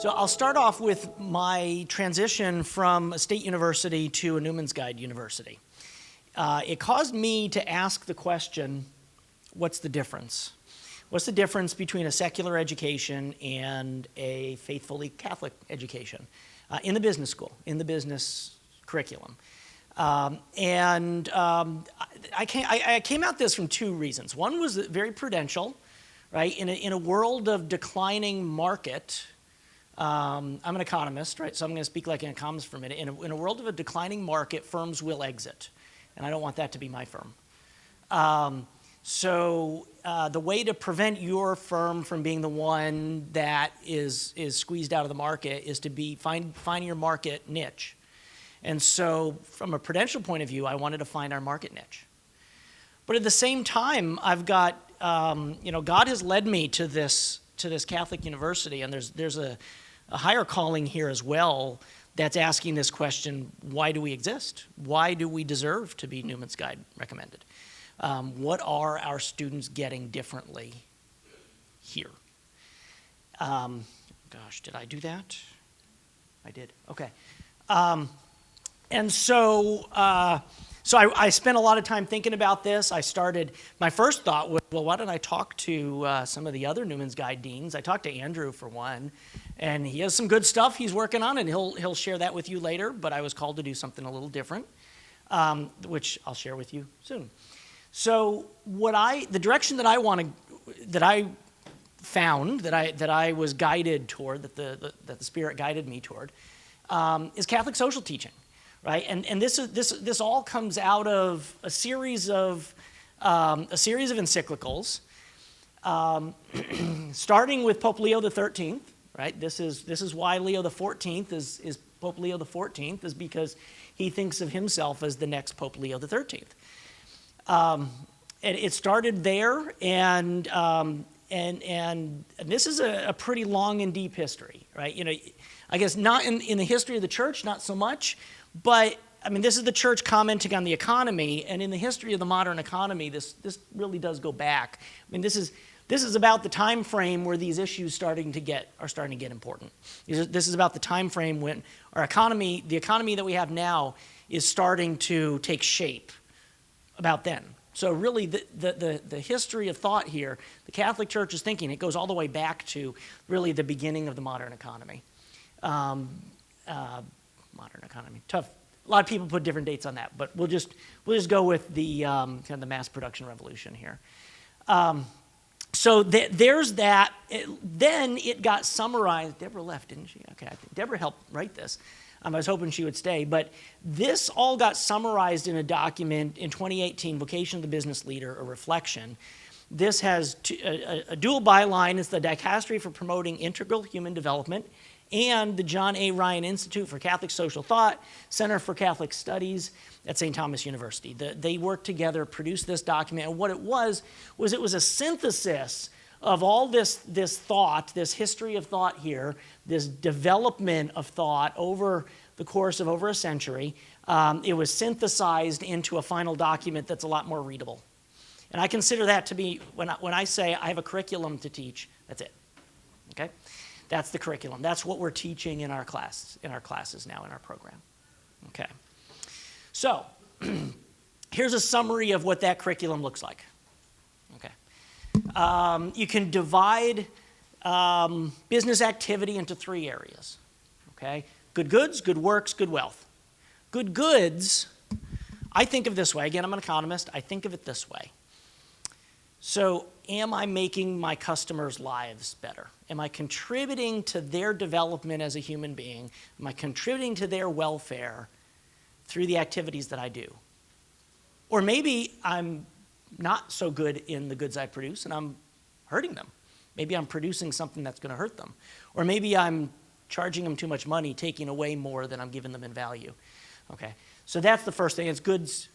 So I'll start off with my transition from a state university to a Newman's Guide university. It caused me to ask the question, what's the difference? What's the difference between a secular education and a faithfully Catholic education in the business school, in the business curriculum? I came at this from two reasons. One was very prudential, right? In a world of declining market, I'm an economist, right? So I'm going to speak like an economist for a minute. In a world of a declining market, firms will exit, and I don't want that to be my firm. So the way to prevent your firm from being the one that is squeezed out of the market is to find your market niche. And so from a prudential point of view, I wanted to find our market niche. But at the same time, I've got, God has led me to this Catholic university, and there's a higher calling here as well that's asking this question, why do we exist? Why do we deserve to be Newman's Guide recommended? What are our students getting differently here? Gosh, did I do that? I did, okay. And so I spent a lot of time thinking about this. My first thought was, well, why don't I talk to some of the other Newman's Guide deans? I talked to Andrew for one, and he has some good stuff he's working on, and he'll share that with you later, but I was called to do something a little different, which I'll share with you soon. So the direction that I found, that I was guided toward, that the Spirit guided me toward, is Catholic social teaching. Right, and this all comes out of a series of encyclicals, starting with Pope Leo XIII. Right, this is why Leo XIV is Pope Leo XIV, is because he thinks of himself as the next Pope Leo XIII. And it started there, and this is a pretty long and deep history. Right, I guess not in the history of the church, not so much. But, I mean, this is the church commenting on the economy, and in the history of the modern economy, this really does go back. I mean, this is about the time frame where these issues are starting to get important. This is about the time frame when the economy that we have now, is starting to take shape about then. So really, the history of thought here, the Catholic Church is thinking, it goes all the way back to really the beginning of the modern economy. Modern economy. Tough. A lot of people put different dates on that, but we'll just go with the kind of the mass production revolution here. So there's that. Then it got summarized. Deborah left, didn't she? Okay, I think Deborah helped write this. I was hoping she would stay, but this all got summarized in a document in 2018, Vocation of the Business Leader, a reflection. This has a dual byline. It's the Dicastery for Promoting Integral Human Development, and the John A. Ryan Institute for Catholic Social Thought, Center for Catholic Studies at St. Thomas University. They worked together, produced this document, and what it was a synthesis of all this thought, this history of thought here, this development of thought over the course of over a century. It was synthesized into a final document that's a lot more readable. And I consider that to be, when I say I have a curriculum to teach, that's it, okay? That's the curriculum. That's what we're teaching in our classes now in our program. Okay. So here's a summary of what that curriculum looks like. Okay. You can divide business activity into three areas. Okay. Good goods, good works, good wealth. Good goods, I think of this way. Again, I'm an economist. I think of it this way. So, am I making my customers' lives better? Am I contributing to their development as a human being? Am I contributing to their welfare through the activities that I do? Or maybe I'm not so good in the goods I produce and I'm hurting them. Maybe I'm producing something that's going to hurt them. Or maybe I'm charging them too much money, taking away more than I'm giving them in value. Okay, so that's the first thing. It's goods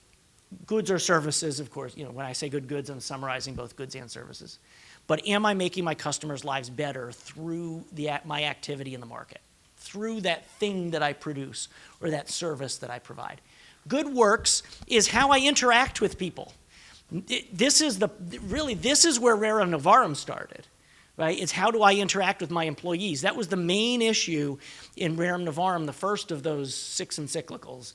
or services, of course. When I say good goods, I'm summarizing both goods and services. But am I making my customers' lives better through my activity in the market, through that thing that I produce or that service that I provide? Good works is how I interact with people. This is where Rerum Novarum started. right? It's how do I interact with my employees? That was the main issue in Rerum Novarum, the first of those 6 encyclicals,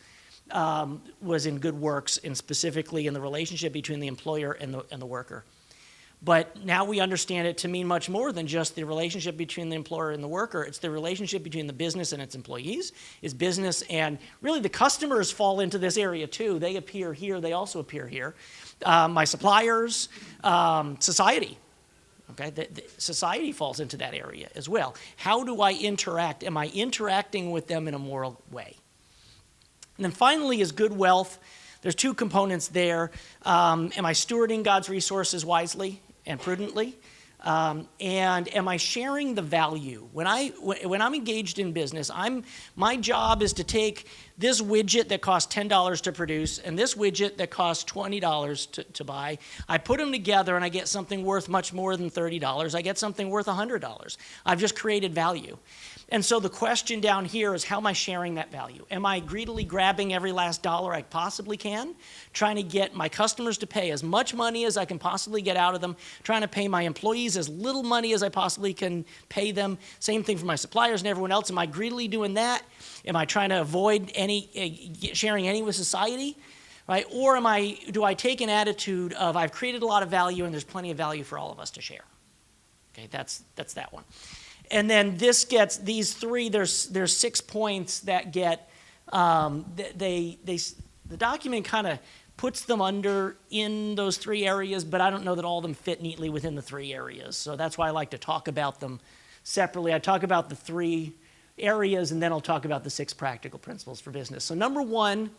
was in good works, and specifically in the relationship between the employer and the worker. But now we understand it to mean much more than just the relationship between the employer and the worker. It's the relationship between the business and its employees, is business, and really the customers fall into this area too. They appear here, they also appear here. My suppliers, society. Okay, the society falls into that area as well. How do I interact? Am I interacting with them in a moral way? And then finally is good wealth. There's 2 components there. Am I stewarding God's resources wisely and prudently? And am I sharing the value? When I'm engaged in business, my job is to take this widget that costs $10 to produce and this widget that costs $20 to buy. I put them together and I get something worth much more than $30. I get something worth $100. I've just created value. And so the question down here is, how am I sharing that value? Am I greedily grabbing every last dollar I possibly can, trying to get my customers to pay as much money as I can possibly get out of them, trying to pay my employees as little money as I possibly can pay them? Same thing for my suppliers and everyone else. Am I greedily doing that? Am I trying to avoid sharing any with society? Right? Or do I take an attitude of, I've created a lot of value and there's plenty of value for all of us to share? Okay, that's that one. And then this gets, these 3, there's 6 points that get, the document kind of puts them in those 3 areas, but I don't know that all of them fit neatly within the 3 areas. So that's why I like to talk about them separately. I talk about the 3 areas, and then I'll talk about the 6 practical principles for business. So number 1,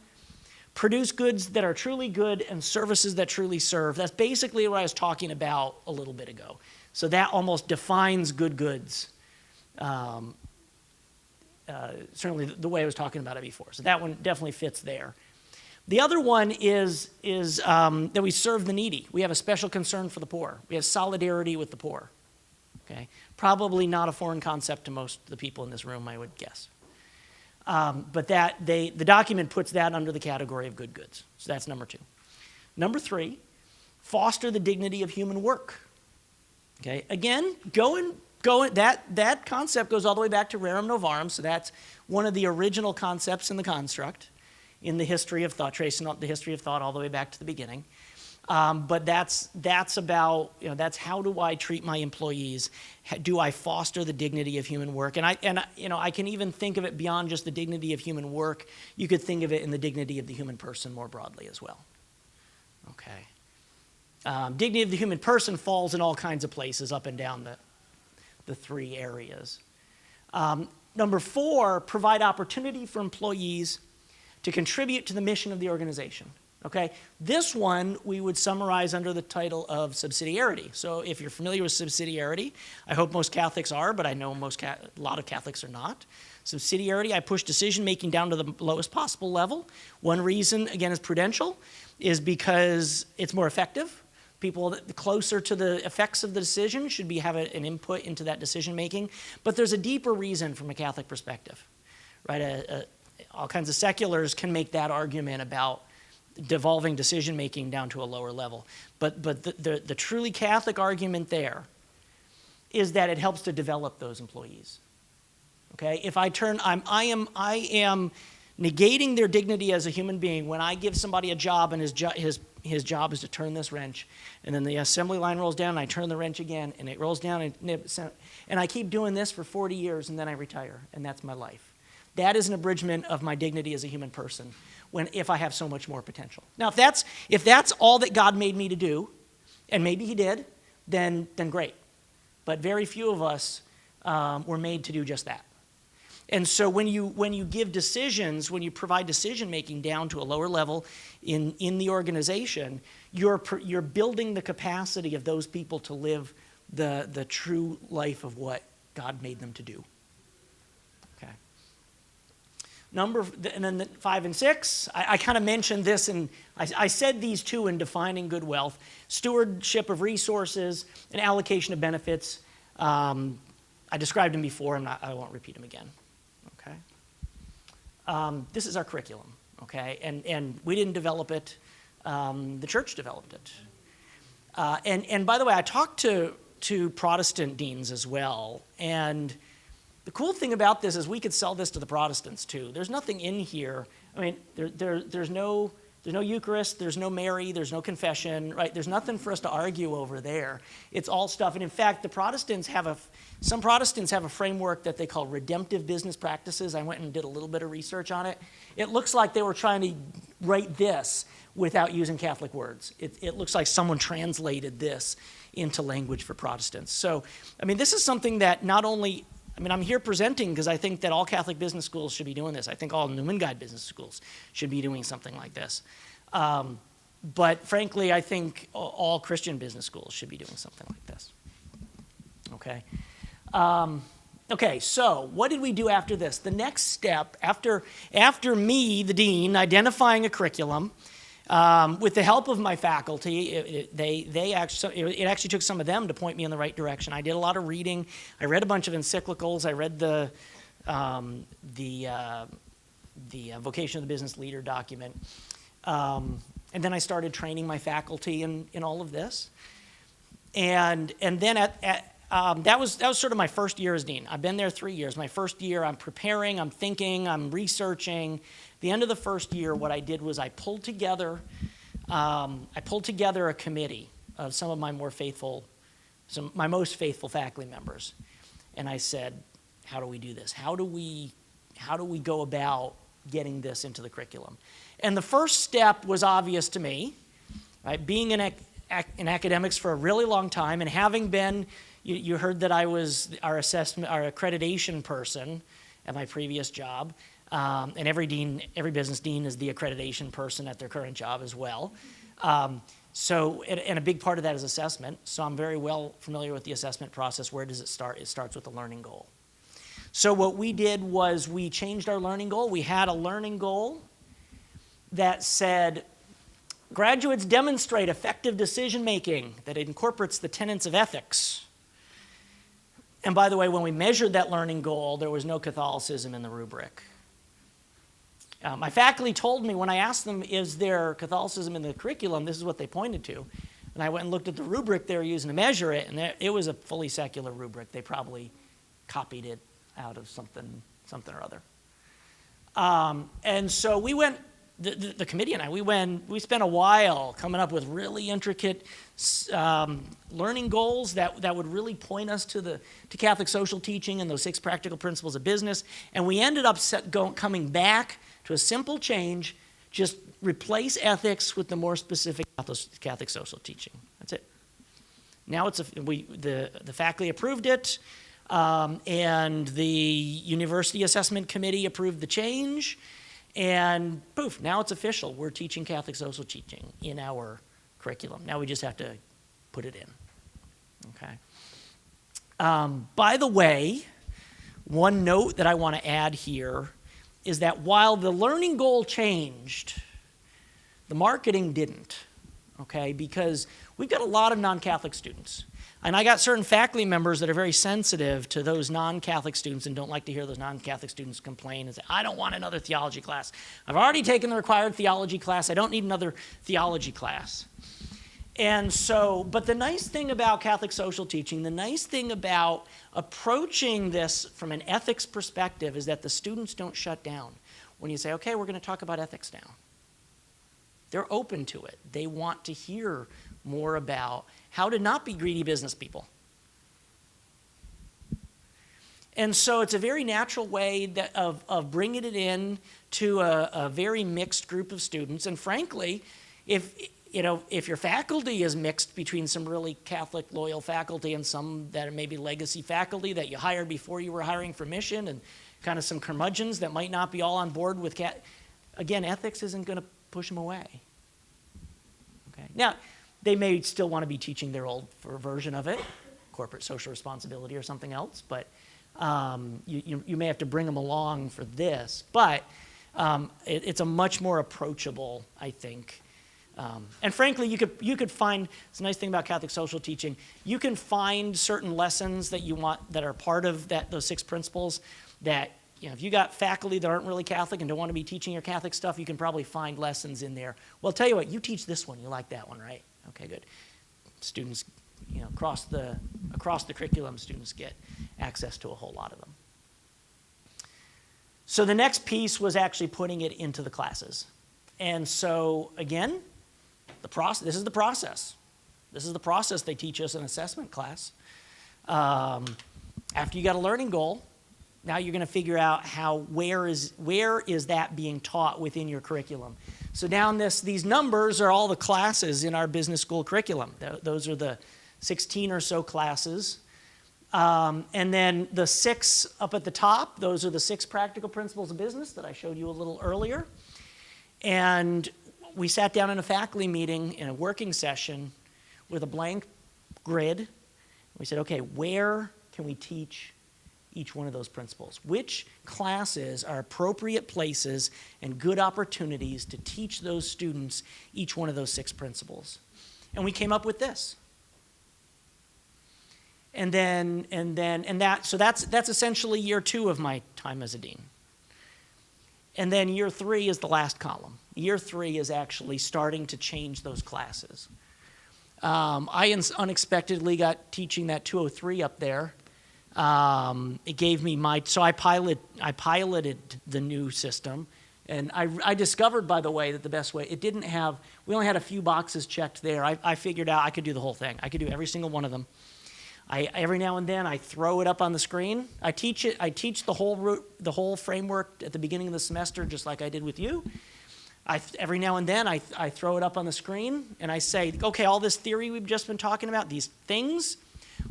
produce goods that are truly good and services that truly serve. That's basically what I was talking about a little bit ago. So that almost defines good goods. Certainly the way I was talking about it before. So that one definitely fits there. The other one is that we serve the needy. We have a special concern for the poor. We have solidarity with the poor. Okay? Probably not a foreign concept to most of the people in this room, I would guess. But the document puts that under the category of good goods. So that's number 2. Number 3, foster the dignity of human work. Okay? Again, that concept goes all the way back to Rerum Novarum, so that's one of the original concepts in the construct in the history of thought, tracing the history of thought all the way back to the beginning. But that's about, that's how do I treat my employees? Do I foster the dignity of human work? And I can even think of it beyond just the dignity of human work. You could think of it in the dignity of the human person more broadly as well. Okay. Dignity of the human person falls in all kinds of places up and down the 3 areas. Number 4, provide opportunity for employees to contribute to the mission of the organization. Okay, this one we would summarize under the title of subsidiarity. So if you're familiar with subsidiarity, I hope most Catholics are, but I know a lot of Catholics are not. Subsidiarity, I push decision-making down to the lowest possible level. One reason, again, is prudential, is because it's more effective. People closer to the effects of the decision should have an input into that decision-making. But there's a deeper reason from a Catholic perspective, right? All kinds of seculars can make that argument about devolving decision-making down to a lower level. But the truly Catholic argument there is that it helps to develop those employees. Okay? If I am negating their dignity as a human being when I give somebody a job and his job is to turn this wrench, and then the assembly line rolls down and I turn the wrench again and it rolls down and I keep doing this for 40 years and then I retire and that's my life. That is an abridgment of my dignity as a human person if I have so much more potential. Now if that's all that God made me to do, and maybe he did, then great. But very few of us were made to do just that. And so when you give decisions, when you provide decision-making down to a lower level in the organization, you're building the capacity of those people to live the true life of what God made them to do. Okay. And then 5 and 6, I kind of mentioned this, and I said these 2 in defining good wealth: stewardship of resources and allocation of benefits. I described them before, and I won't repeat them again. Okay. This is our curriculum, okay? And we didn't develop it. The church developed it. And by the way, I talked to to Protestant deans as well. And the cool thing about this is we could sell this to the Protestants too. There's nothing in here. I mean, there's no Eucharist, there's no Mary, there's no confession, right? There's nothing for us to argue over there. It's all stuff. And in fact, some Protestants have a framework that they call redemptive business practices. I went and did a little bit of research on it. It looks like they were trying to write this without using Catholic words. It looks like someone translated this into language for Protestants. So, I mean, this is something that not only, I mean, I'm here presenting because I think that all Catholic business schools should be doing this. I think all Newman Guide business schools should be doing something like this. But frankly, I think all Christian business schools should be doing something like this. Okay. Okay, so what did we do after this? The next step, after me, the dean, identifying a curriculum, with the help of my faculty, it actually took some of them to point me in the right direction. I did a lot of reading. I read a bunch of encyclicals. I read the Vocation of the Business Leader document. And then I started training my faculty in all of this. And then that was sort of my first year as dean. I've been there 3 years. My first year, I'm preparing, I'm thinking, I'm researching. The end of the first year, what I did was I pulled together a committee of some of my most faithful faculty members, and I said, "How do we do this? How do we go about getting this into the curriculum?" And the first step was obvious to me, right? Being in academics for a really long time and having been, you heard that I was our accreditation person at my previous job. And every business dean is the accreditation person at their current job as well. So a big part of that is assessment. So I'm very well familiar with the assessment process. Where does it start? It starts with the learning goal. So what we did was we changed our learning goal. We had a learning goal that said, graduates demonstrate effective decision-making that incorporates the tenets of ethics. And by the way, when we measured that learning goal, there was no Catholicism in the rubric. My faculty told me when I asked them, is there Catholicism in the curriculum, this is what they pointed to. And I went and looked at the rubric they were using to measure it, and it was a fully secular rubric. They probably copied it out of something or other. And so we went, the committee and I, we spent a while coming up with really intricate learning goals that would really point us to Catholic social teaching and those 6 practical principles of business. And we ended up coming back to a simple change, just replace ethics with the more specific Catholic social teaching. That's it. Now the faculty approved it, and the university assessment committee approved the change, and poof, now it's official. We're teaching Catholic social teaching in our curriculum. Now we just have to put it in. Okay. By the way, one note that I want to add here is that while the learning goal changed, the marketing didn't, okay? Because we've got a lot of non-Catholic students. And I got certain faculty members that are very sensitive to those non-Catholic students and don't like to hear those non-Catholic students complain and say, I don't want another theology class. I've already taken the required theology class. I don't need another theology class. And so, but the nice thing about Catholic social teaching, the nice thing about approaching this from an ethics perspective is that the students don't shut down. When you say, okay, we're going to talk about ethics now. They're open to it. They want to hear more about how to not be greedy business people. And so it's a very natural way of bringing it in to a very mixed group of students. And frankly, if your faculty is mixed between some really Catholic loyal faculty and some that are maybe legacy faculty that you hired before you were hiring for mission and kind of some curmudgeons that might not be all on board with again, ethics isn't going to push them away. Okay. Now, they may still want to be teaching their old version of it, corporate social responsibility or something else, but you may have to bring them along for this. But it's a much more approachable, I think. And frankly, you could find, it's a nice thing about Catholic social teaching, you can find certain lessons that you want that are part of those 6 principles that, if you got faculty that aren't really Catholic and don't want to be teaching your Catholic stuff, you can probably find lessons in there. Well, I'll tell you what, you teach this one, you like that one, right? Okay, good. Students, across the curriculum, students get access to a whole lot of them. So the next piece was actually putting it into the classes. And so again, this is the process. This is the process they teach us in assessment class. After you got a learning goal, now you're going to figure out where is that being taught within your curriculum. So down these numbers are all the classes in our business school curriculum. Those are the 16 or so classes. And then the 6 up at the top, those are the 6 practical principles of business that I showed you a little earlier. And we sat down in a faculty meeting in a working session with a blank grid. We said, okay, where can we teach each one of those principles? Which classes are appropriate places and good opportunities to teach those students each one of those 6 principles? And we came up with this. So that's essentially year 2 of my time as a dean. And then year 3 is the last column. Year 3 is actually starting to change those classes. I unexpectedly got teaching that 203 up there. It gave me so I piloted the new system, and I discovered, by the way, that the best way, we only had a few boxes checked there. I figured out I could do the whole thing. I could do every single one of them. Every now and then I throw it up on the screen. I teach the whole framework at the beginning of the semester, just like I did with you. Every now and then I throw it up on the screen and I say, okay, all this theory we've just been talking about, these things,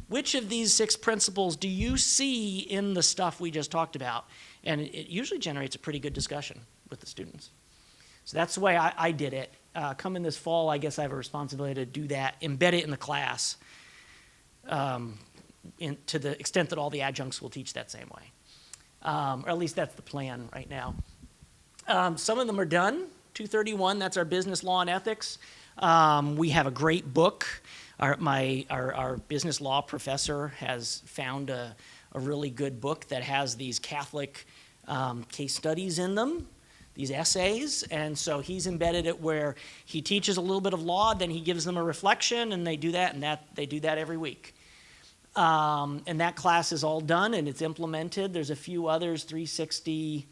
which of these 6 principles do you see in the stuff we just talked about? And it usually generates a pretty good discussion with the students. So that's the way I did it. Coming this fall, I guess I have a responsibility to do that, embed it in the class, to the extent that all the adjuncts will teach that same way. Or at least that's the plan right now. Some of them are done. 231, that's our business law and ethics. We have a great book. Our business law professor has found a really good book that has these Catholic case studies in them, these essays, and so he's embedded it where he teaches a little bit of law, then he gives them a reflection, and they do that, and they do that every week. And that class is all done, and it's implemented. There's a few others, 360.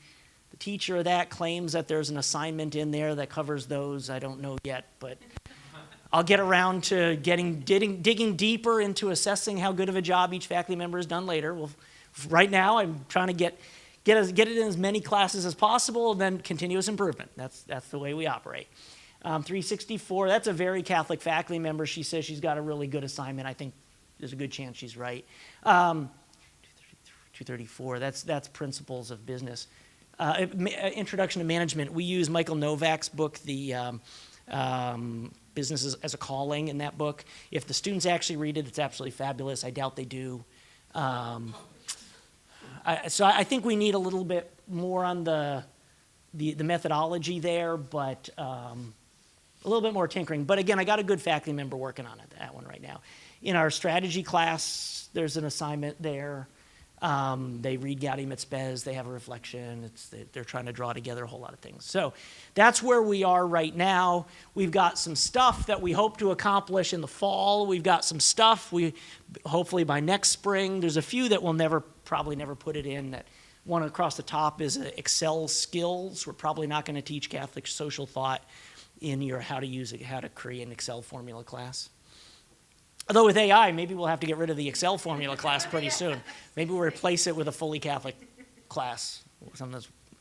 The teacher of that claims that there's an assignment in there that covers those. I don't know yet, but I'll get around to digging deeper into assessing how good of a job each faculty member has done later. Well, right now, I'm trying to get it in as many classes as possible, and then continuous improvement. That's the way we operate. 364, that's a very Catholic faculty member. She says she's got a really good assignment. I think there's a good chance she's right. 234, that's principles of business. Introduction to management. We use Michael Novak's book, the Business as a Calling, in that book. If the students actually read it, it's absolutely fabulous. I doubt they do. So I think we need a little bit more on the methodology there, but a little bit more tinkering. But again, I got a good faculty member working on that one right now. In our strategy class, there's an assignment there. They read Gaudium et Spes, they have a reflection, they're trying to draw together a whole lot of things. So that's where we are right now. We've got some stuff that we hope to accomplish in the fall. We've got some stuff hopefully by next spring. There's a few that we'll probably never put it in. That one across the top is Excel skills. We're probably not going to teach Catholic social thought in your how to create an Excel formula class. Although with AI, maybe we'll have to get rid of the Excel formula class pretty soon. Maybe we'll replace it with a fully Catholic class.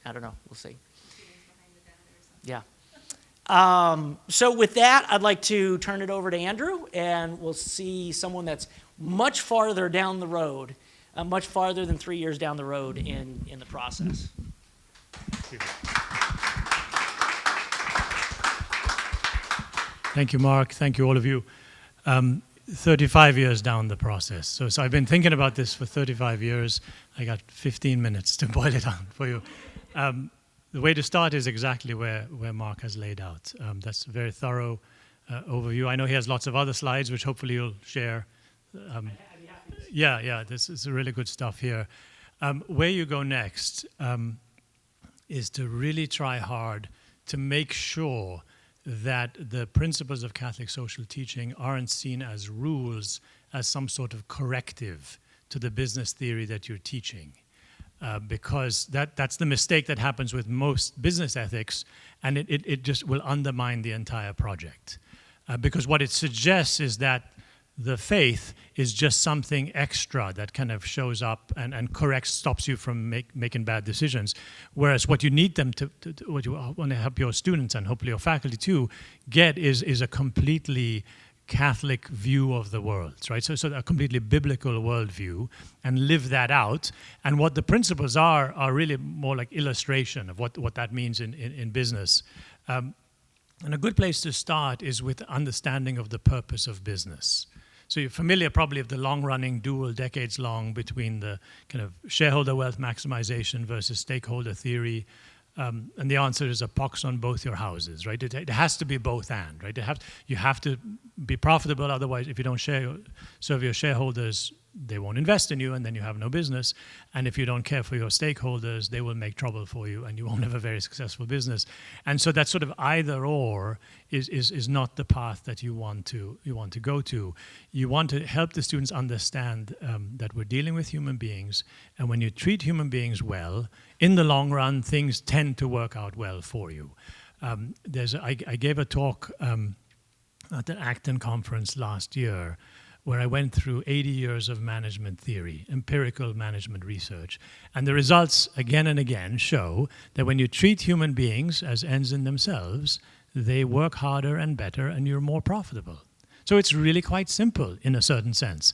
I don't know. We'll see. Yeah. So with that, I'd like to turn it over to Andrew, and we'll see someone that's much farther down the road, much farther than 3 years down the road in the process. Thank you, Mark. Thank you, all of you. 35 years down the process. So I've been thinking about this for 35 years. I got 15 minutes to boil it down for you. The way to start is exactly where Mark has laid out. That's a very thorough overview. I know he has lots of other slides, which hopefully you'll share. Yeah, this is really good stuff here. Where you go next is to really try hard to make sure that the principles of Catholic social teaching aren't seen as rules as some sort of corrective to the business theory that you're teaching. Because that's the mistake that happens with most business ethics, and it just will undermine the entire project. Because what it suggests is that the faith is just something extra that kind of shows up and corrects, stops you from making bad decisions. Whereas what you need them what you want to help your students and hopefully your faculty too get is a completely Catholic view of the world, right? So a completely biblical worldview, and live that out. And what the principles are really more like illustration of what that means in business. And a good place to start is with understanding of the purpose of business. So you're familiar probably of the long-running duel, decades-long, between the kind of shareholder wealth maximization versus stakeholder theory. And the answer is a pox on both your houses, right? It has to be both and, right? You have to be profitable, otherwise if you don't serve your shareholders, they won't invest in you, and then you have no business. And if you don't care for your stakeholders, they will make trouble for you, and you won't have a very successful business. And so that sort of either or is not the path that you want to go to. You want to help the students understand that we're dealing with human beings, and when you treat human beings well, in the long run, things tend to work out well for you. I gave a talk at an Acton conference last year, where I went through 80 years of management theory, empirical management research. And the results, again and again, show that when you treat human beings as ends in themselves, they work harder and better, and you're more profitable. So it's really quite simple in a certain sense.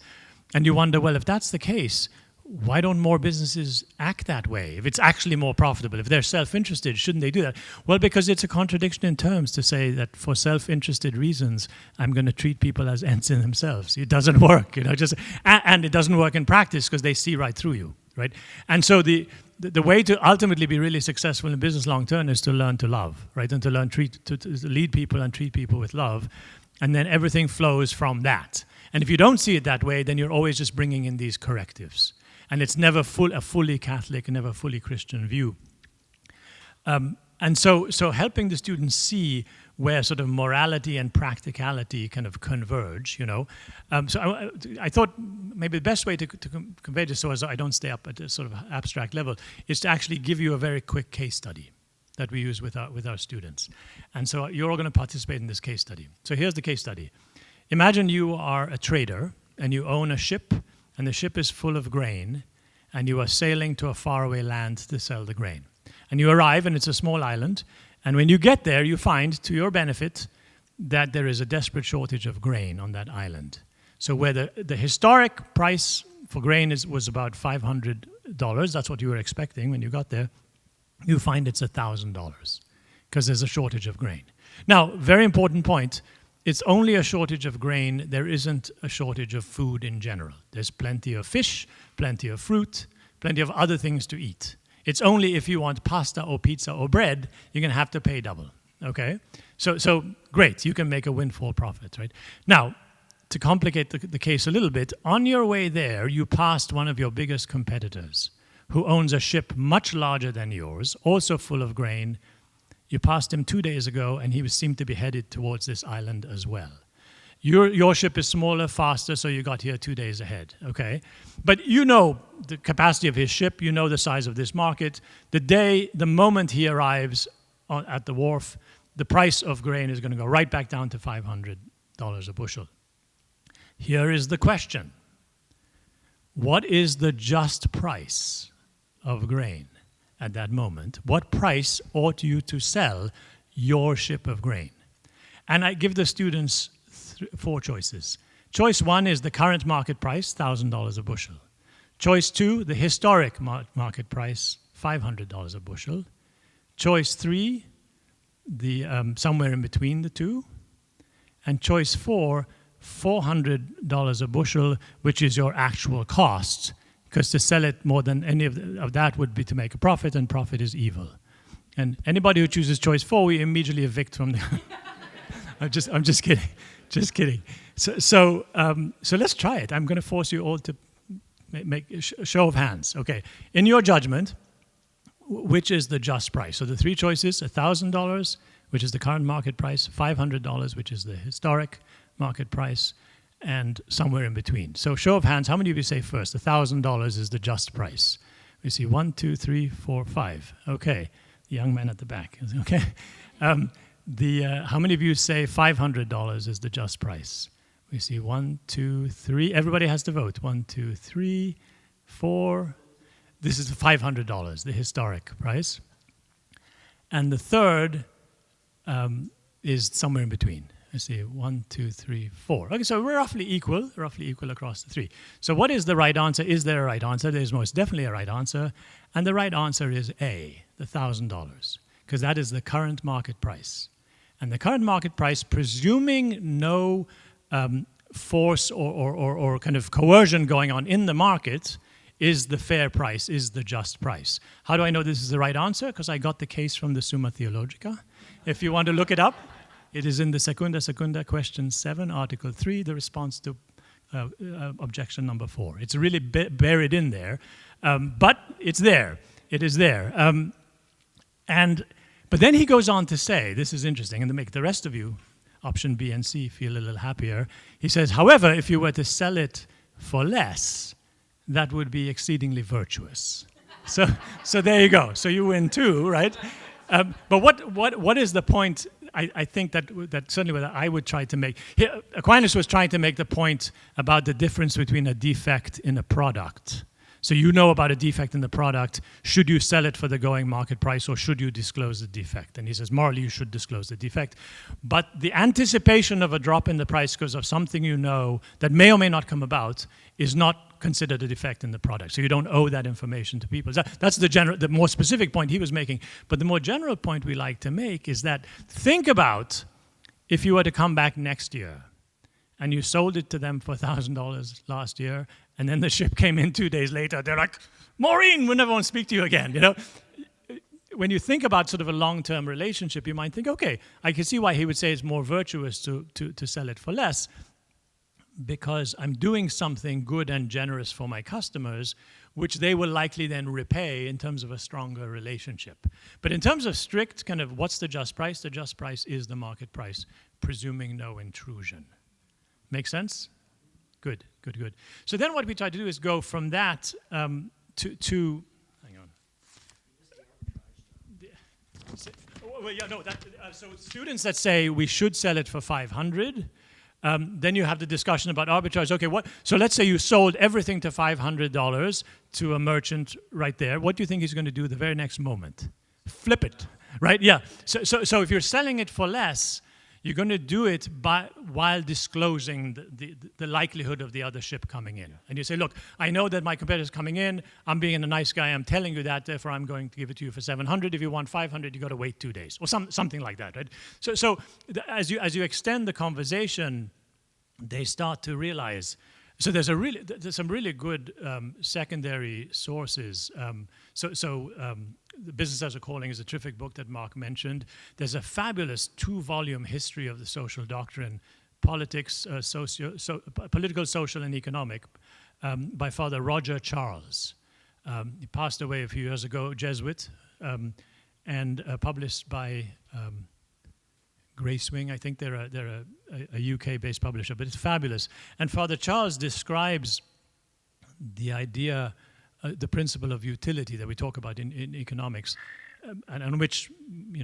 And you wonder, well, if that's the case, why don't more businesses act that way? If it's actually more profitable, if they're self-interested, shouldn't they do that? Well, because it's a contradiction in terms to say that for self-interested reasons, I'm going to treat people as ends in themselves. It doesn't work, and it doesn't work in practice because they see right through you, right? And so the way to ultimately be really successful in business long term is to learn to love, right? And to learn to lead people and treat people with love, and then everything flows from that. And if you don't see it that way, then you're always just bringing in these correctives. And it's never a fully Catholic, never fully Christian view. And so helping the students see where sort of morality and practicality kind of converge, So I thought maybe the best way to convey this, so as I don't stay up at a sort of abstract level, is to actually give you a very quick case study that we use with our students. And so you're all going to participate in this case study. So here's the case study. Imagine you are a trader and you own a ship, and the ship is full of grain, and you are sailing to a faraway land to sell the grain. And you arrive, and it's a small island, and when you get there, you find, to your benefit, that there is a desperate shortage of grain on that island. So where the historic price for grain was about $500, that's what you were expecting when you got there, you find it's $1,000, because there's a shortage of grain. Now, very important point, it's only a shortage of grain. There isn't a shortage of food in general. There's plenty of fish, plenty of fruit, plenty of other things to eat. It's only if you want pasta or pizza or bread, you're going to have to pay double, okay? So great, you can make a windfall profit, right? Now, to complicate the case a little bit, on your way there, you passed one of your biggest competitors who owns a ship much larger than yours, also full of grain. You passed him 2 days ago, and he seemed to be headed towards this island as well. Your ship is smaller, faster, so you got here 2 days ahead, okay? But you know the capacity of his ship, you know the size of this market. The moment he arrives at the wharf, the price of grain is going to go right back down to $500 a bushel. Here is the question. What is the just price of grain at that moment? What price ought you to sell your ship of grain? And I give the students 4 choices. Choice 1 is the current market price, $1,000 a bushel. Choice 2, the historic market price, $500 a bushel. Choice 3, the somewhere in between the two. And choice 4, $400 a bushel, which is your actual cost, because to sell it more than any of that would be to make a profit, and profit is evil. And anybody who chooses choice 4, we immediately evict from the... I'm just kidding. Just kidding. So let's try it. I'm going to force you all to make a show of hands. Okay. In your judgment, which is the just price? So the 3 choices, $1,000, which is the current market price, $500, which is the historic market price, and somewhere in between. So show of hands, how many of you say first, $1,000 is the just price? We see 1, 2, 3, 4, 5. Okay, the young man at the back. Okay. How many of you say $500 is the just price? We see 1, 2, 3. Everybody has to vote. 1, 2, 3, 4. This is the $500, the historic price. And the third is somewhere in between. I see 1, 2, 3, 4. Okay, so we're roughly equal across the three. So what is the right answer? Is there a right answer? There's most definitely a right answer. And the right answer is A, the $1,000, because that is the current market price. And the current market price, presuming no force or kind of coercion going on in the market, is the fair price, is the just price. How do I know this is the right answer? Because I got the case from the Summa Theologica. If you want to look it up, it is in the Secunda, question 7, article 3, the response to objection number 4. It's really buried in there, but it's there. It is there. But then he goes on to say, this is interesting, and to make the rest of you, option B and C, feel a little happier. He says, however, if you were to sell it for less, that would be exceedingly virtuous. So there you go. So you win too, right? But what is the point? I think that certainly what I would try to make. Here, Aquinas was trying to make the point about the difference between a defect in a product. So you know about a defect in the product. Should you sell it for the going market price, or should you disclose the defect? And he says, morally, you should disclose the defect. But the anticipation of a drop in the price because of something you know that may or may not come about is not considered a defect in the product. So you don't owe that information to people. That's the more specific point he was making. But the more general point we like to make is that think about if you were to come back next year and you sold it to them for $1,000 last year, and then the ship came in 2 days later. They're like, Maureen, we'll never want to speak to you again. You know, when you think about sort of a long-term relationship, you might think, okay, I can see why he would say it's more virtuous to sell it for less, because I'm doing something good and generous for my customers, which they will likely then repay in terms of a stronger relationship. But in terms of strict kind of what's the just price is the market price, presuming no intrusion. Make sense? Good. So then what we try to do is go from that to hang on. So students that say we should sell it for 500, then you have the discussion about arbitrage. Okay, so let's say you sold everything to $500 to a merchant right there. What do you think he's going to do the very next moment? Flip it, right? Yeah. So if you're selling it for less, you're going to do it while disclosing the likelihood of the other ship coming in. And you say, look, I know that my competitor's coming in. I'm being a nice guy. I'm telling you that. Therefore, I'm going to give it to you for 700. If you want 500, you got to wait 2 days, or something like that, right? So as you extend the conversation, they start to realize. So there's some really good secondary sources. The Business as a Calling is a terrific book that Marc mentioned. There's a fabulous 2-volume history of the social doctrine, politics, political, social, and economic, by Father Roger Charles. He passed away a few years ago, Jesuit, and published by Gracewing. I think they're a UK-based publisher, but it's fabulous. And Father Charles describes the idea, the principle of utility that we talk about in economics, and on which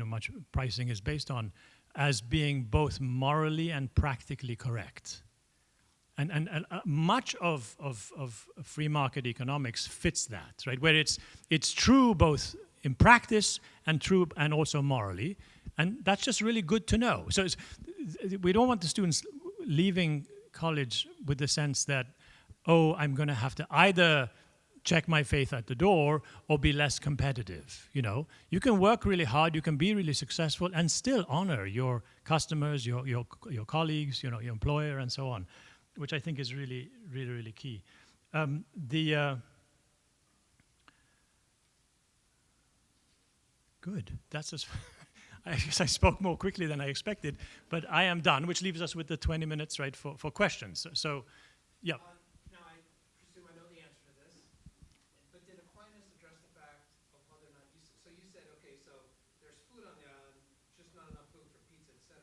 much pricing is based on, as being both morally and practically correct. And much of free market economics fits that, right? Where it's true both in practice and true and also morally, and that's just really good to know. So we don't want the students leaving college with the sense that, oh, I'm going to have to either check my faith at the door or be less competitive. You can work really hard, you can be really successful, and still honor your customers, your colleagues, your employer, and so on, which I think is really, really, really key. Good. That's just. I guess I spoke more quickly than I expected, but I am done, which leaves us with the 20 minutes, right, for questions. So yeah. Now, I presume I know the answer to this, but did Aquinas address the fact of whether or not you said, okay, so there's food on the island, just not enough food for pizza, etc.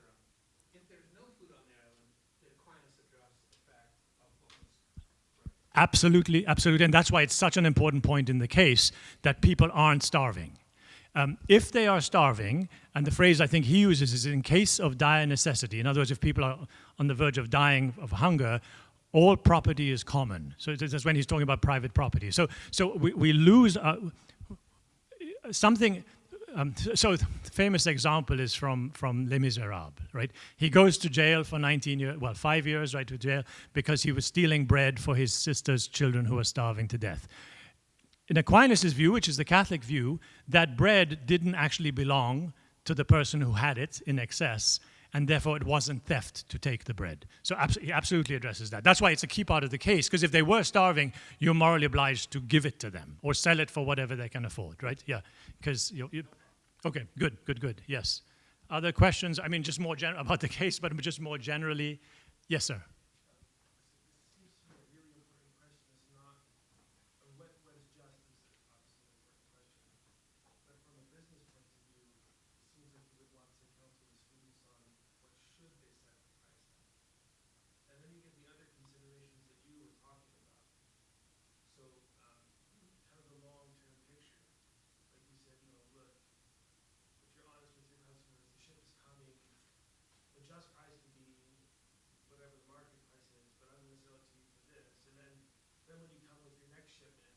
If there's no food on the island, did Aquinas address the fact Absolutely, absolutely. And that's why it's such an important point in the case that people aren't starving. If they are starving, and the phrase I think he uses is in case of dire necessity, in other words, if people are on the verge of dying of hunger, all property is common. So that's when he's talking about private property. So we lose something. So the famous example is from Les Miserables, right? He goes to jail for 19 years, well, 5 years, right, to jail, because he was stealing bread for his sister's children who were starving to death. In Aquinas' view, which is the Catholic view, that bread didn't actually belong to the person who had it in excess, and therefore it wasn't theft to take the bread. So he absolutely addresses that. That's why it's a key part of the case, because if they were starving, you're morally obliged to give it to them or sell it for whatever they can afford, right? Yeah, because okay, good, yes. Other questions? I mean, just more about the case, but just more generally. Yes, sir. Just price would be whatever the market price is, but I'm going to sell it to you for this. And then when you come with your next shipment,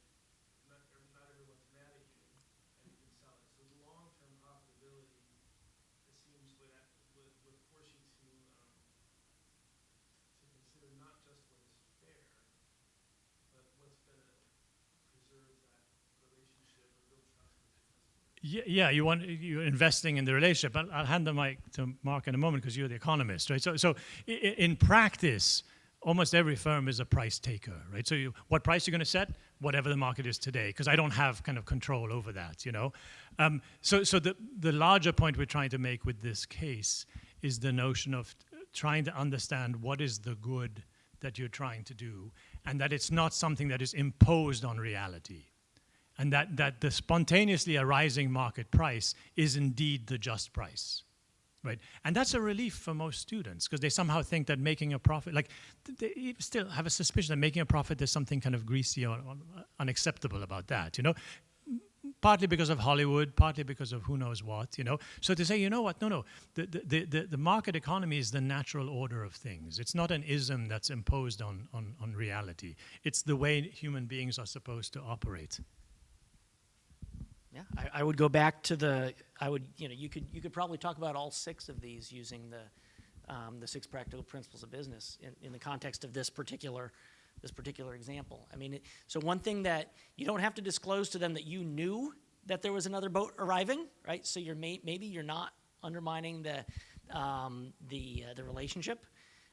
not everyone's mad at you, and you can sell it. So the long-term profitability, it seems, would force you to consider not just what is fair, but what's going to preserve that relationship or build trust with your customer. Yeah, you're investing in the relationship. I'll hand the mic to Mark in a moment because you're the economist, right? So in practice, almost every firm is a price taker, right? So what price you're going to set? Whatever the market is today, because I don't have kind of control over that, you know? So the larger point we're trying to make with this case is the notion of trying to understand what is the good that you're trying to do, and that it's not something that is imposed on reality. And that the spontaneously arising market price is indeed the just price, right? And that's a relief for most students because they somehow think that making a profit, like they still have a suspicion that making a profit, there's something kind of greasy or unacceptable about that, you know? Partly because of Hollywood, partly because of who knows what, you know? So to say, you know what, no, the market economy is the natural order of things. It's not an ism that's imposed on reality. It's the way human beings are supposed to operate. Yeah, I would go back to you could probably talk about all 6 of these using the 6 practical principles of business in the context of this particular example. I mean, so one thing that you don't have to disclose to them that you knew that there was another boat arriving, right? So maybe you're not undermining the relationship.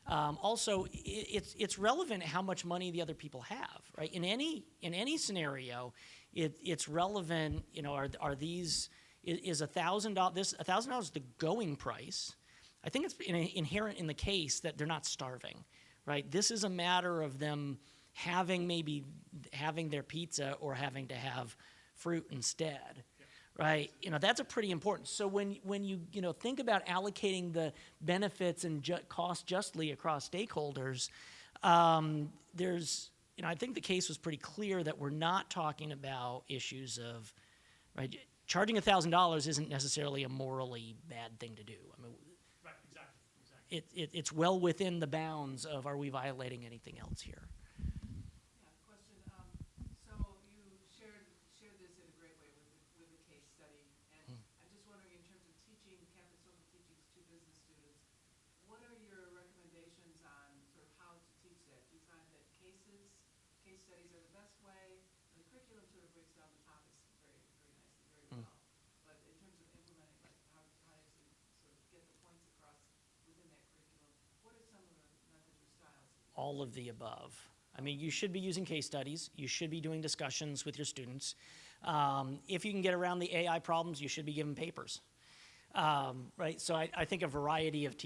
Also, it's relevant how much money the other people have, right? In any scenario, it's relevant. You know, is $1,000 $1,000 the going price? I think it's inherent in the case that they're not starving, right? This is a matter of them having their pizza or having to have fruit instead. Right, you know, that's a pretty important. So when you think about allocating the benefits and cost justly across stakeholders, I think the case was pretty clear that we're not talking about issues of, right, charging $1,000 isn't necessarily a morally bad thing to do. I mean, right, exactly. It's well within the bounds of are we violating anything else here? All of the above. I mean, you should be using case studies. You should be doing discussions with your students. If you can get around the AI problems, you should be giving papers. Right? So I think a variety of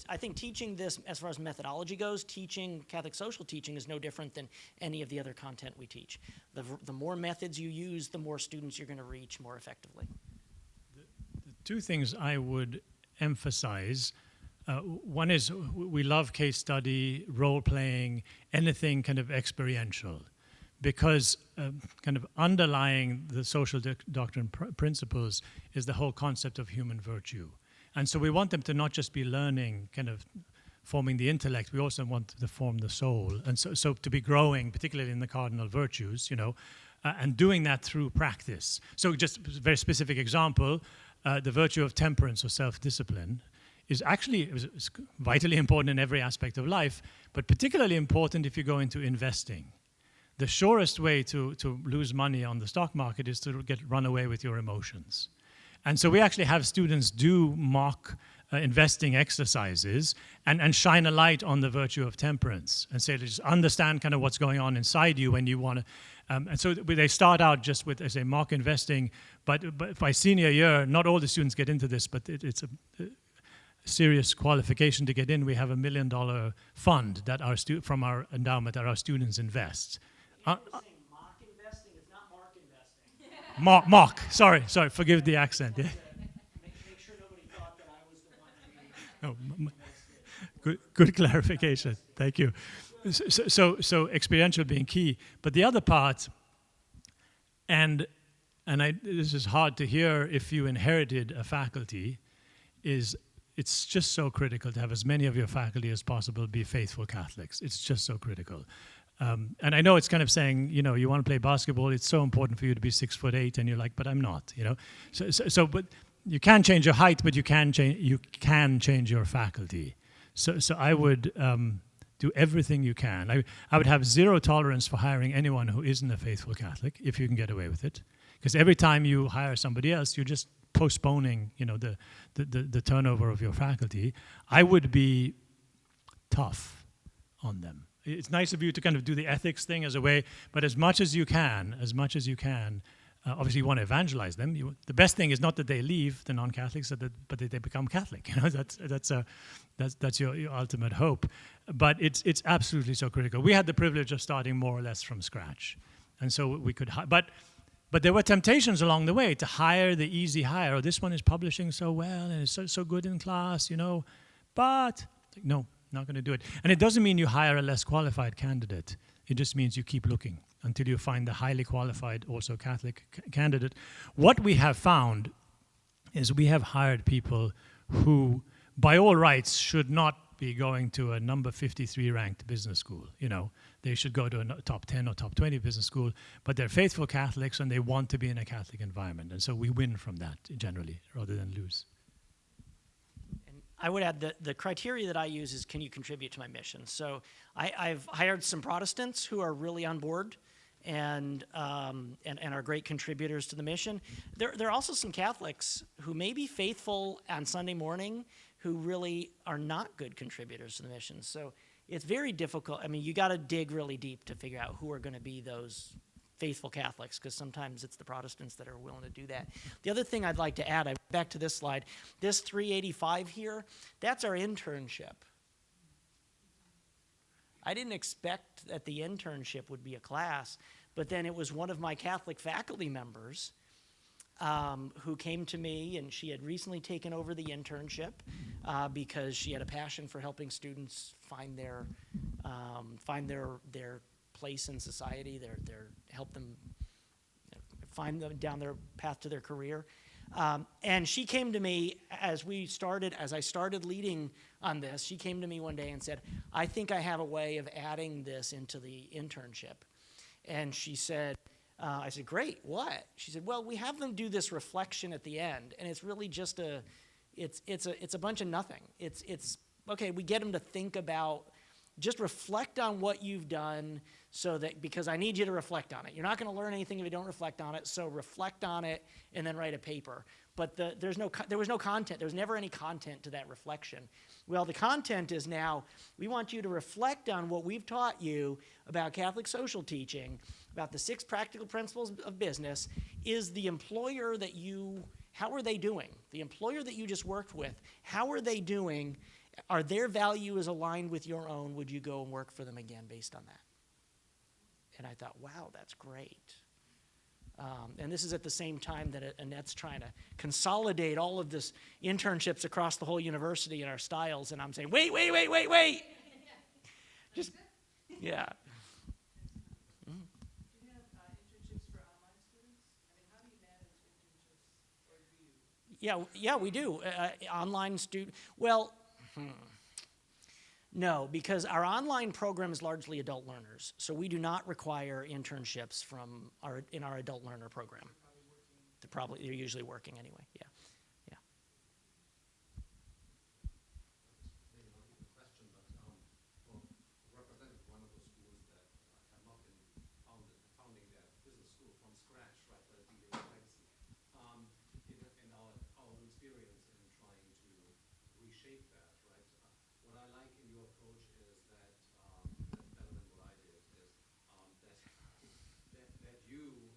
I think teaching this, as far as methodology goes, teaching Catholic social teaching is no different than any of the other content we teach. The more methods you use, the more students you're going to reach more effectively. The 2 things I would emphasize One is we love case study, role playing, anything kind of experiential, because kind of underlying the social doctrine principles is the whole concept of human virtue. And so we want them to not just be learning, kind of forming the intellect, we also want to form the soul. And so to be growing, particularly in the cardinal virtues, and doing that through practice. So just a very specific example, the virtue of temperance or self-discipline is actually is vitally important in every aspect of life, but particularly important if you go into investing. The surest way to lose money on the stock market is to run away with your emotions. And so we actually have students do mock investing exercises and shine a light on the virtue of temperance and say, just understand kind of what's going on inside you when you want to. And so they start out just with, as a mock investing, but by senior year, not all the students get into this, but it's a serious qualification to get in. We have $1 million fund that from our endowment that our students invest. Mock investing, it's not Mark investing. Mock. Sorry. Forgive the accent. Yeah. Make sure nobody thought that I was the one who Good clarification. Thank you. So experiential being key, but the other part, and this is hard to hear if you inherited a faculty, is it's just so critical to have as many of your faculty as possible be faithful Catholics. It's just so critical. And I know it's kind of saying, you want to play basketball, it's so important for you to be 6'8", and you're like, but I'm not, So but you can change your height, but you can change your faculty. So I would do everything you can. I would have zero tolerance for hiring anyone who isn't a faithful Catholic, if you can get away with it. Because every time you hire somebody else, you're just postponing, the turnover of your faculty. I would be tough on them. It's nice of you to kind of do the ethics thing as a way, but as much as you can, obviously you want to evangelize them. The best thing is not that they leave the non-Catholics, but that they become Catholic. That's your ultimate hope. But it's absolutely so critical. We had the privilege of starting more or less from scratch, and so we could. But there were temptations along the way to hire the easy hire. Oh, this one is publishing so well and is so good in class, But no, not going to do it. And it doesn't mean you hire a less qualified candidate. It just means you keep looking until you find the highly qualified, also Catholic candidate. What we have found is we have hired people who, by all rights, should not be going to a number 53 ranked business school. They should go to a top 10 or top 20 business school, but they're faithful Catholics and they want to be in a Catholic environment. And so we win from that generally, rather than lose. I would add that the criteria that I use is, can you contribute to my mission? So I've hired some Protestants who are really on board and are great contributors to the mission. There are also some Catholics who may be faithful on Sunday morning who really are not good contributors to the mission. So it's very difficult. I mean, you got to dig really deep to figure out who are going to be those faithful Catholics, because sometimes it's the Protestants that are willing to do that. The other thing I'd like to add, back to this slide, this 385 here, that's our internship. I didn't expect that the internship would be a class, but then it was one of my Catholic faculty members who came to me, and she had recently taken over the internship because she had a passion for helping students find their place in society, help them find them down their path to their career. And she came to me as I started leading on this. She came to me one day and said, I think I have a way of adding this into the internship. And she said, I said, great, what? She said, well, we have them do this reflection at the end, and it's really just it's a bunch of nothing. It's okay, we get them to think about, just reflect on what you've done, because I need you to reflect on it. You're not going to learn anything if you don't reflect on it, so reflect on it and then write a paper. But there was no content. There was never any content to that reflection. Well, the content is now, we want you to reflect on what we've taught you about Catholic social teaching, about the 6 practical principles of business. Is the employer how are they doing? The employer that you just worked with, how are they doing? Are their values aligned with your own? Would you go and work for them again based on that? And I thought, wow, that's great. And this is at the same time that Annette's trying to consolidate all of this internships across the whole university in our styles, and I'm saying, wait. Just, yeah. Do you have internships for online students? I mean, how do you manage internships, or do you? Yeah, we do. Online student, well, no, because our online program is largely adult learners, so we do not require internships in our adult learner program. They're usually working anyway. Yeah. Maybe not even a question, but represented one of those schools that have not been founding their business school from scratch, right? But dealing with legacy. In our own experience in trying to reshape that, right? What I like in your approach is that that's better than what I did. Is that you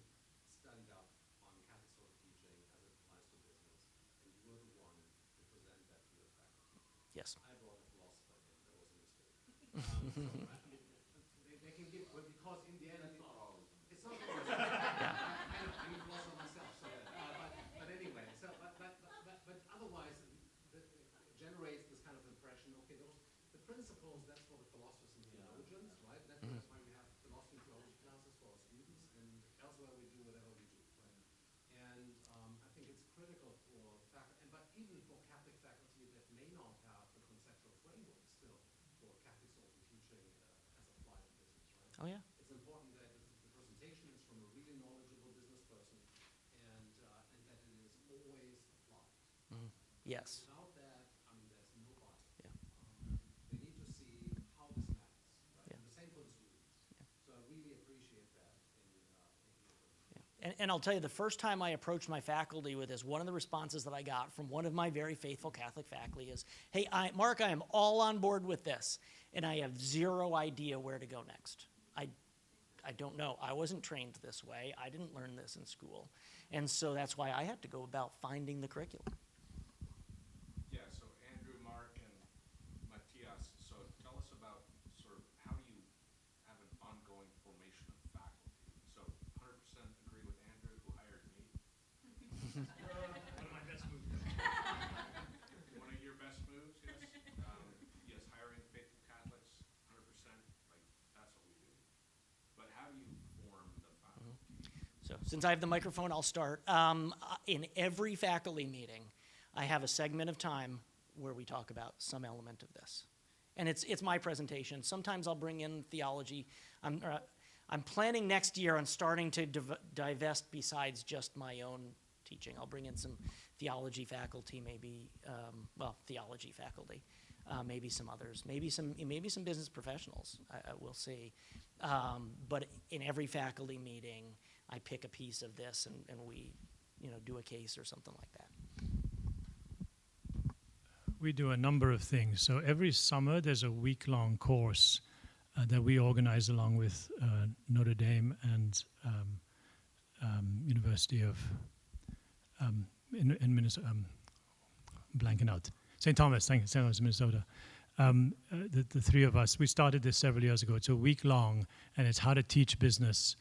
studied up on Catholic social teaching as it applies to business, and you were the one to present that to your faculty. Yes. I brought a philosopher in. That was a mistake. They can give, well, because in the end, it's not always. It's not always. I'm a philosopher myself. So, but anyway, so but otherwise, it generates this kind of impression. Okay, the principles, that's for the philosophers and theologians, right? That's why we have philosophy and theology classes for our students, and elsewhere we do whatever we do, right? And I think it's critical for faculty, but even for Catholic faculty that may not have the conceptual framework still for Catholic social teaching as applied to business, right? Oh, yeah. It's important that the presentation is from a really knowledgeable business person, and that it is always applied. Yes. Without that, I mean, there's no body. Yeah. They need to see how this matters, right? Yeah. And the same for the students. So I really appreciate that in your presentation. And I'll tell you, the first time I approached my faculty with this, one of the responses that I got from one of my very faithful Catholic faculty is, hey, Mark, I am all on board with this, and I have zero idea where to go next. I don't know. I wasn't trained this way. I didn't learn this in school. And so that's why I had to go about finding the curriculum. Yeah, so Andrew, Mark, and Matthias, so tell us about sort of how do you have an ongoing formation of faculty? So 100% agree with Andrew, who hired me. One of my best moves. One of your best moves, yes. Yes, hiring faithful Catholics, 100%, like that's what we do. But how do you form the faculty? So since I have the microphone, I'll start. In every faculty meeting, I have a segment of time where we talk about some element of this. And it's my presentation. Sometimes I'll bring in theology. I'm planning next year on starting to divest besides just my own teaching. I'll bring in some theology faculty, maybe, theology faculty, maybe some others, maybe some business professionals, we'll see. But in every faculty meeting, I pick a piece of this and we, do a case or something like that. We do a number of things. So every summer there's a week-long course that we organize along with Notre Dame and University of in Minnesota. Blanking out. St. Thomas, thank you, St. Thomas, Minnesota. The three of us, we started this several years ago. It's a week long, and it's how to teach business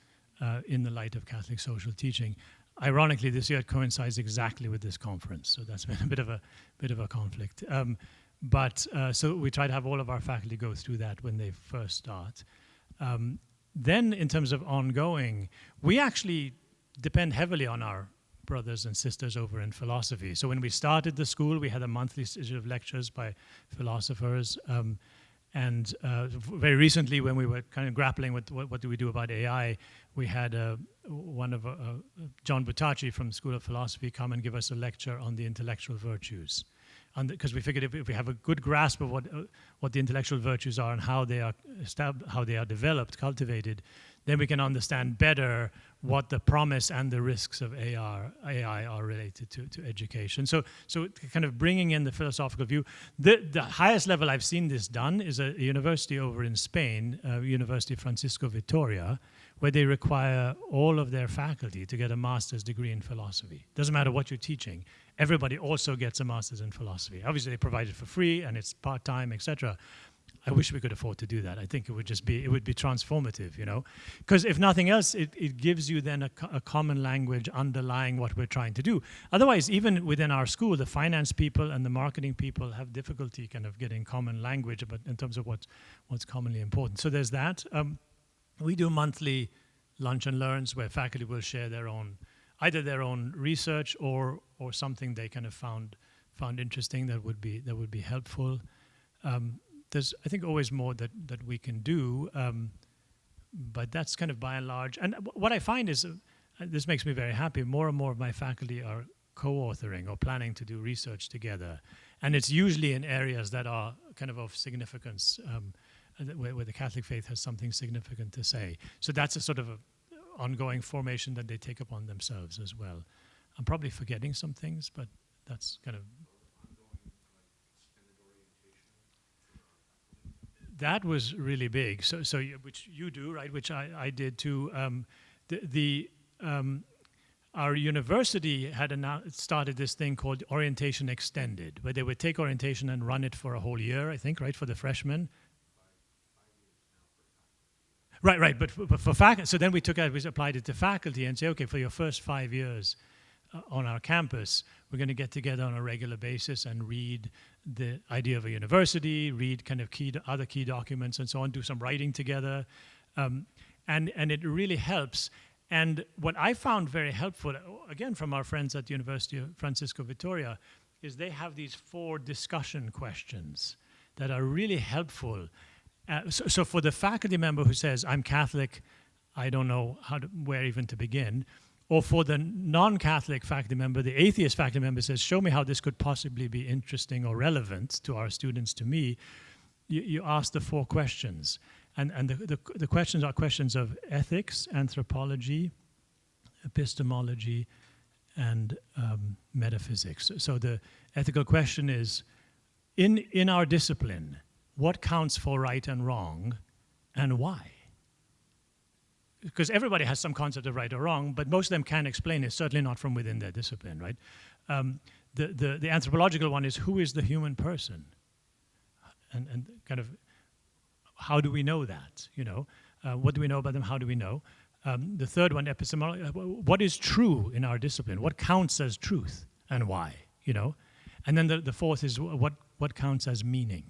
in the light of Catholic social teaching. Ironically, this year it coincides exactly with this conference, so that's been a bit of a conflict. So we try to have all of our faculty go through that when they first start. Then, in terms of ongoing, we actually depend heavily on our brothers and sisters over in philosophy. So when we started the school, we had a monthly series of lectures by philosophers. And very recently, when we were kind of grappling with what do we do about AI, we had John Buttaci from the School of Philosophy come and give us a lecture on the intellectual virtues. Because we figured if we have a good grasp of what the intellectual virtues are and how they are developed, cultivated, then we can understand better what the promise and the risks of AI are related to education. So kind of bringing in the philosophical view. The highest level I've seen this done is a university over in Spain, University Francisco Vitoria, where they require all of their faculty to get a master's degree in philosophy. Doesn't matter what you're teaching. Everybody also gets a master's in philosophy. Obviously, they provide it for free, and it's part-time, etc. I wish we could afford to do that. I think it would be transformative, you know, because if nothing else, it gives you then a common language underlying what we're trying to do. Otherwise, even within our school, the finance people and the marketing people have difficulty kind of getting common language about in terms of what's commonly important. So there's that. We do monthly lunch and learns where faculty will share either their own research or something they kind of found interesting that would be helpful. There's, I think, always more that we can do, but that's kind of by and large. And what I find is, this makes me very happy, more and more of my faculty are co-authoring or planning to do research together. And it's usually in areas that are kind of significance, where the Catholic faith has something significant to say. So that's a sort of ongoing formation that they take upon themselves as well. I'm probably forgetting some things, but that's kind of... That was really big. So which you do, right? Which I did too. Our university had started this thing called Orientation Extended, where they would take orientation and run it for a whole year, I think, right, for the freshmen. Right. But for faculty, so then we applied it to faculty and say, okay, for your first 5 years on our campus, we're going to get together on a regular basis and read the idea of a university, read kind of other key documents and so on, do some writing together. And it really helps. And what I found very helpful, again, from our friends at the University of Francisco Vitoria, is they have these 4 discussion questions that are really helpful. So for the faculty member who says, I'm Catholic, I don't know where even to begin, or for the non-Catholic faculty member, the atheist faculty member says, show me how this could possibly be interesting or relevant to our students, to me, you ask the 4 questions. And the questions are questions of ethics, anthropology, epistemology, and metaphysics. So the ethical question is, in our discipline, what counts for right and wrong, and why? Because everybody has some concept of right or wrong, but most of them can't explain it, certainly not from within their discipline, right? The anthropological one is, who is the human person? And kind of, how do we know that, you know? What do we know about them? How do we know? The third one, epistemology, what is true in our discipline? What counts as truth, and why, you know? And then the fourth is, what counts as meaning?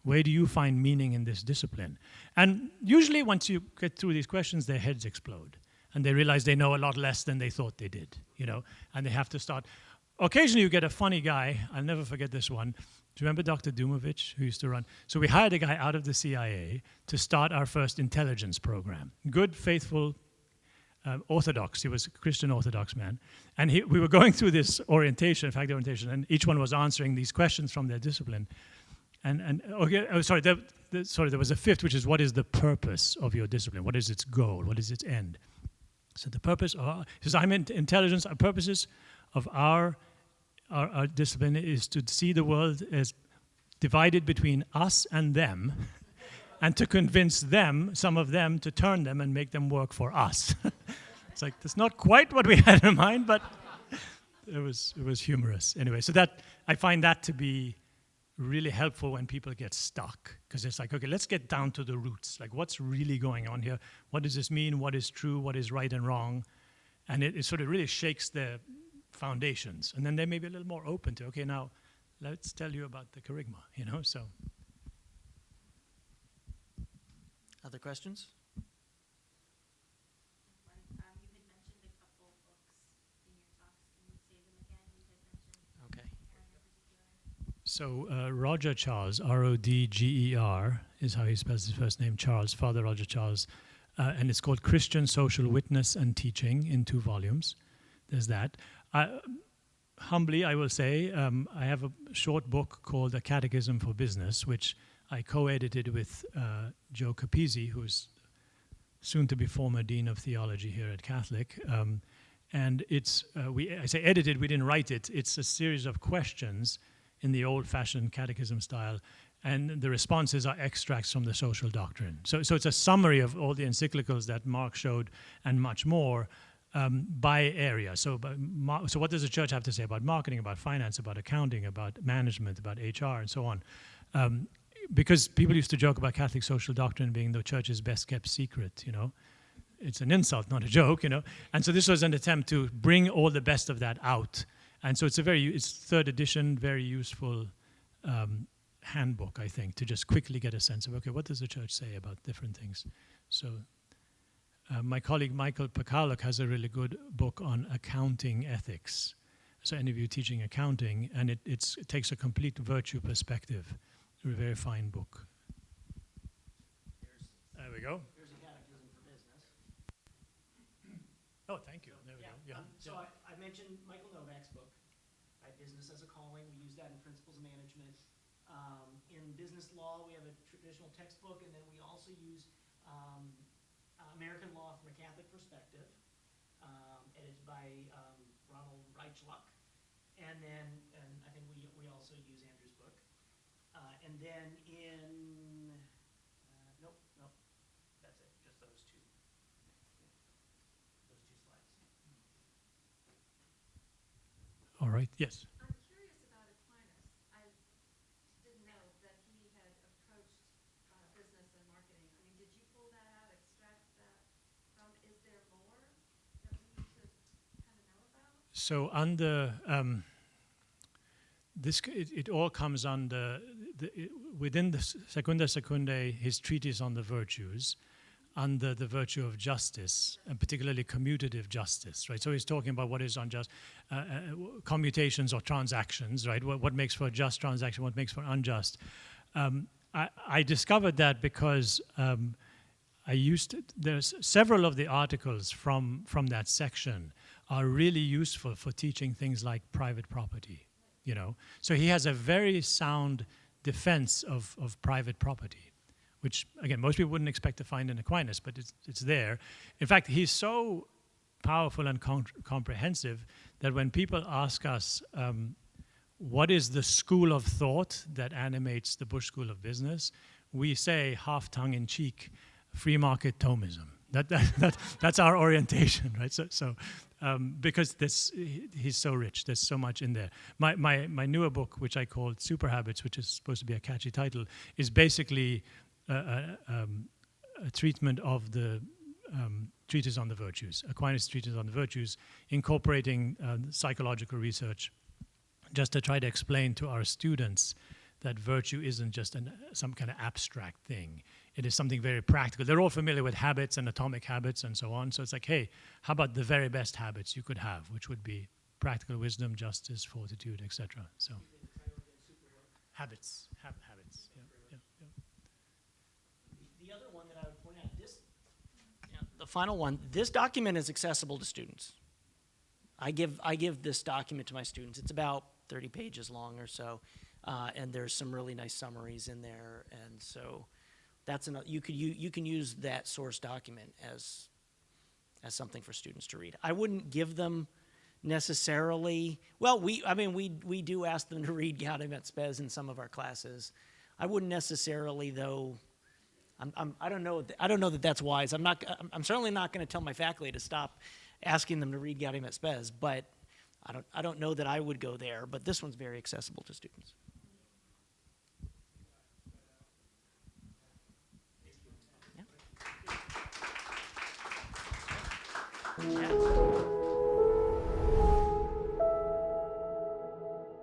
Where do you find meaning in this discipline? And usually once you get through these questions, their heads explode. And they realize they know a lot less than they thought they did, you know? And they have to start. Occasionally you get a funny guy. I'll never forget this one. Do you remember Dr. Dumovich, who used to run? So we hired a guy out of the CIA to start our first intelligence program. Good, faithful, Orthodox. He was a Christian Orthodox man. And we were going through this orientation, faculty orientation, and each one was answering these questions from their discipline. There was a fifth, which is, what is the purpose of your discipline? What is its goal? What is its end? So the purpose, says, I'm in intelligence. Our purposes of our discipline is to see the world as divided between us and them, and to convince them, some of them, to turn them and make them work for us. It's like, that's not quite what we had in mind, but it was humorous. Anyway, so that I find that to be really helpful when people get stuck, because it's like, okay, let's get down to the roots. Like, what's really going on here? What does this mean? What is true? What is right and wrong? And it sort of really shakes their foundations. And then they may be a little more open to, okay, now let's tell you about the charisma, you know, so. Other questions? You had mentioned a couple books in your talks. Can you say them again? You had mentioned Okay. So Roger Charles, R-O-D-G-E-R, is how he spells his first name, Charles, Father Roger Charles. And it's called Christian Social Witness and Teaching in 2 volumes. There's that. Humbly, I will say, I have a short book called A Catechism for Business, which I co-edited with Joe Capizzi, who's soon-to-be former Dean of Theology here at Catholic. And it's, I say edited, we didn't write it. It's a series of questions in the old-fashioned catechism style, and the responses are extracts from the social doctrine. So it's a summary of all the encyclicals that Marc showed and much more by area. So what does the church have to say about marketing, about finance, about accounting, about management, about HR, and so on? because people used to joke about Catholic social doctrine being the church's best kept secret, you know. It's an insult, not a joke, you know. And so this was an attempt to bring all the best of that out. And so it's third edition, very useful handbook, I think, to just quickly get a sense of, okay, what does the church say about different things? So my colleague Michael Pakaluk has a really good book on accounting ethics. So any of you teaching accounting, and it takes a complete virtue perspective. A very fine book. There we go. Here's a catechism for business. Oh, thank you. There we go. Yeah. So I mentioned Michael Novak's book, right, Business as a Calling. We use that in Principles of Management. In business law, we have a traditional textbook, and then we also use American Law from a Catholic Perspective, edited by Ronald Reichlach. And I think we also use Andrew's book. And then nope, that's it, just those two slides. All right. Yes. I'm curious about Aquinas. I didn't know that he had approached business and marketing. I mean, did you pull that out, extract that from? Is there more that we should kind of know about? So under it all comes under within the Secunda Secundae, his treatise on the virtues, under the virtue of justice, and particularly commutative justice, right? So he's talking about what is unjust, commutations or transactions, right? What makes for a just transaction, what makes for unjust. I discovered that because there's several of the articles from that section are really useful for teaching things like private property, you know. So he has a very sound defense of private property, which, again, most people wouldn't expect to find in Aquinas, but it's there. In fact, he's so powerful and comprehensive that when people ask us, what is the school of thought that animates the Busch School of Business, we say, half tongue-in-cheek, free market Thomism. That's our orientation, right? So because he's so rich, there's so much in there. My newer book, which I called Super Habits, which is supposed to be a catchy title, is basically a treatment of the treatise on the virtues, Aquinas' treatise on the virtues, incorporating psychological research, just to try to explain to our students that virtue isn't just some kind of abstract thing. It is something very practical. They're all familiar with habits and atomic habits and so on. So it's like, hey, how about the very best habits you could have, which would be practical wisdom, justice, fortitude, etc. So habits. Yeah. The other one that I would point out, the final one, this document is accessible to students. I give this document to my students. It's about 30 pages long or so, and there's some really nice summaries in there, and so that's you can use that source document as something for students to read. I wouldn't give them necessarily. Well, we do ask them to read Gaudium et Spes in some of our classes. I wouldn't necessarily, though. I don't know that that's wise. I'm certainly not going to tell my faculty to stop asking them to read Gaudium et Spes, but I don't know that I would go there. But this one's very accessible to students. Yeah.